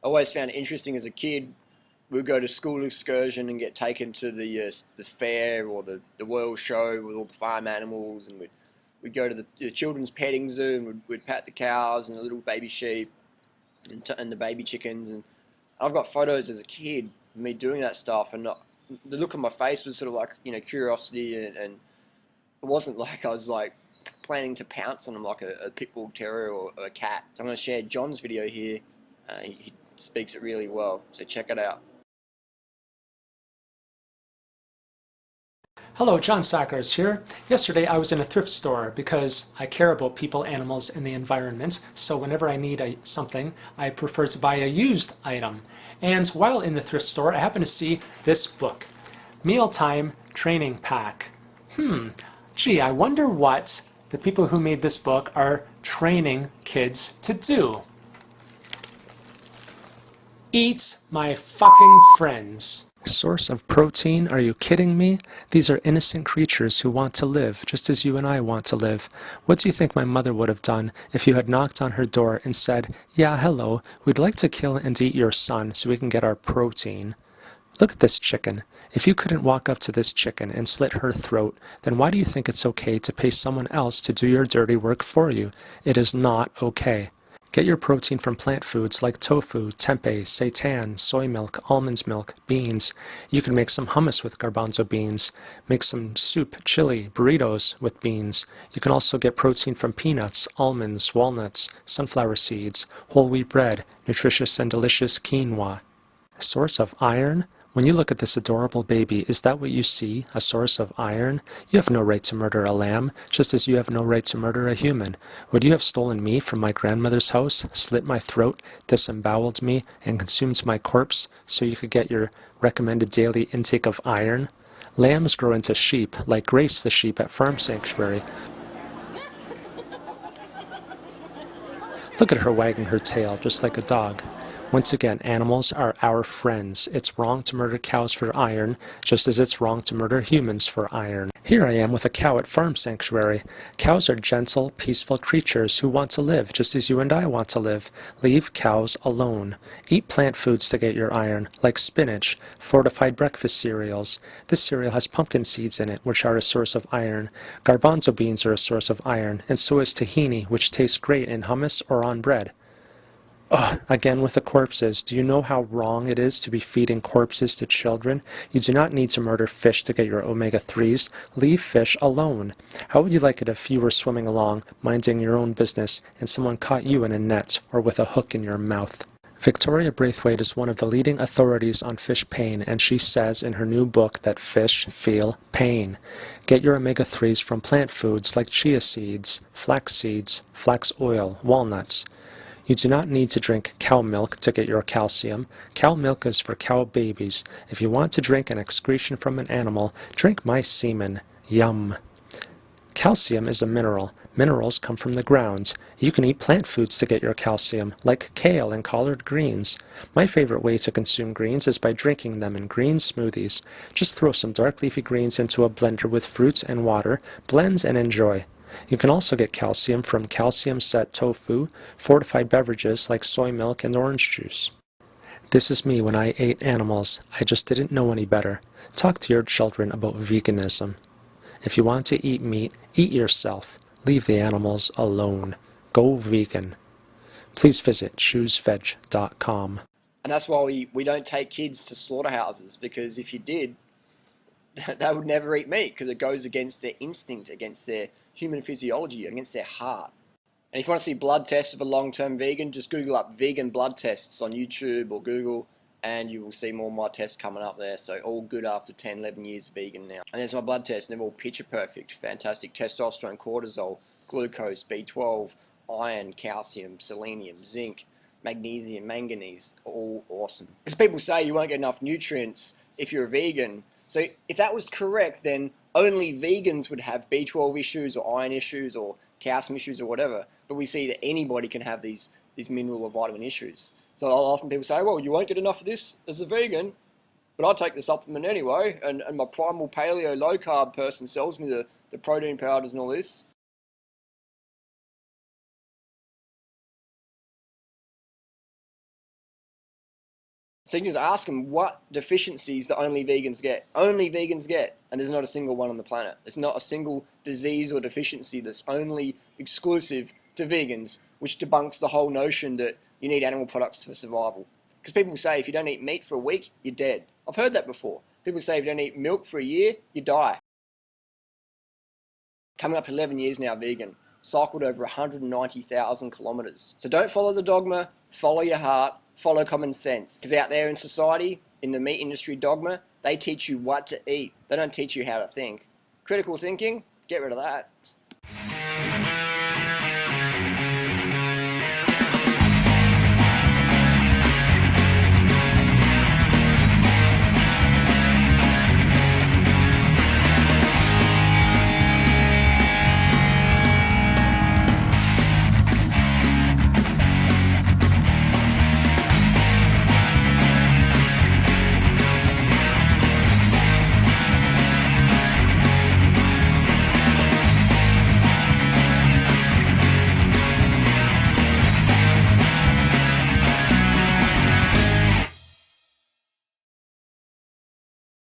I always found it interesting as a kid. We'd go to school excursion and get taken to the fair or the Royal Show with all the farm animals, and we'd go to the children's petting zoo and we'd pat the cows and the little baby sheep and the baby chickens. And I've got photos as a kid of me doing that stuff, and the look on my face was sort of like, curiosity, and it wasn't like I was like planning to pounce on them like a pit bull terrier or a cat. So I'm going to share John's video here. He speaks it really well, so check it out. Hello, John Sackers here. Yesterday I was in a thrift store because I care about people, animals, and the environment, so whenever I need something, I prefer to buy a used item. And while in the thrift store, I happened to see this book, Mealtime Training Pack. Gee, I wonder what the people who made this book are training kids to do. Eat my fucking friends. Source of protein? Are you kidding me? These are innocent creatures who want to live, just as you and I want to live. What do you think my mother would have done if you had knocked on her door and said, "Yeah, hello, we'd like to kill and eat your son so we can get our protein"? Look at this chicken. If you couldn't walk up to this chicken and slit her throat, then why do you think it's okay to pay someone else to do your dirty work for you? It is not okay. Get your protein from plant foods like tofu, tempeh, seitan, soy milk, almond milk, beans. You can make some hummus with garbanzo beans. Make some soup, chili, burritos with beans. You can also get protein from peanuts, almonds, walnuts, sunflower seeds, whole wheat bread, nutritious and delicious quinoa. Source of iron? When you look at this adorable baby, is that what you see, a source of iron? You have no right to murder a lamb, just as you have no right to murder a human. Would you have stolen me from my grandmother's house, slit my throat, disemboweled me, and consumed my corpse so you could get your recommended daily intake of iron? Lambs grow into sheep, like Grace the sheep at Farm Sanctuary. Look at her wagging her tail, just like a dog. Once again, animals are our friends. It's wrong to murder cows for iron, just as it's wrong to murder humans for iron. Here I am with a cow at Farm Sanctuary. Cows are gentle, peaceful creatures who want to live, just as you and I want to live. Leave cows alone. Eat plant foods to get your iron, like spinach, fortified breakfast cereals. This cereal has pumpkin seeds in it, which are a source of iron. Garbanzo beans are a source of iron, and so is tahini, which tastes great in hummus or on bread. Ugh, again with the corpses. Do you know how wrong it is to be feeding corpses to children? You do not need to murder fish to get your omega-3s. Leave fish alone. How would you like it if you were swimming along, minding your own business, and someone caught you in a net or with a hook in your mouth? Victoria Braithwaite is one of the leading authorities on fish pain, and she says in her new book that fish feel pain. Get your omega-3s from plant foods like chia seeds, flax oil, walnuts. You do not need to drink cow milk to get your calcium. Cow milk is for cow babies. If you want to drink an excretion from an animal, drink my semen. Yum. Calcium is a mineral. Minerals come from the ground. You can eat plant foods to get your calcium, like kale and collard greens. My favorite way to consume greens is by drinking them in green smoothies. Just throw some dark leafy greens into a blender with fruit and water, blend and enjoy. You can also get calcium from calcium-set tofu, fortified beverages like soy milk and orange juice. This is me when I ate animals. I just didn't know any better. Talk to your children about veganism. If you want to eat meat, eat yourself. Leave the animals alone. Go vegan. Please visit chooseveg.com. And that's why we don't take kids to slaughterhouses, because if you did, they would never eat meat, because it goes against their instinct, against their human physiology, against their heart. And if you want to see blood tests of a long-term vegan, just Google up vegan blood tests on YouTube or Google, and you will see more of my tests coming up there. So all good after 10, 11 years vegan now. And there's my blood tests, and they're all picture perfect. Fantastic testosterone, cortisol, glucose, B12, iron, calcium, selenium, zinc, magnesium, manganese, all awesome. Because people say you won't get enough nutrients if you're a vegan. So if that was correct, then only vegans would have B12 issues or iron issues or calcium issues or whatever. But we see that anybody can have these mineral or vitamin issues. So often people say, well, you won't get enough of this as a vegan, but I take the supplement anyway, and my primal paleo low carb person sells me the protein powders and all this. So you can just ask them what deficiencies that only vegans get. Only vegans get. And there's not a single one on the planet. There's not a single disease or deficiency that's only exclusive to vegans, which debunks the whole notion that you need animal products for survival. Because people say if you don't eat meat for a week, you're dead. I've heard that before. People say if you don't eat milk for a year, you die. Coming up 11 years now vegan. Cycled over 190,000 kilometres. So don't follow the dogma, follow your heart, follow common sense. Because out there in society, in the meat industry dogma, they teach you what to eat. They don't teach you how to think. Critical thinking, get rid of that.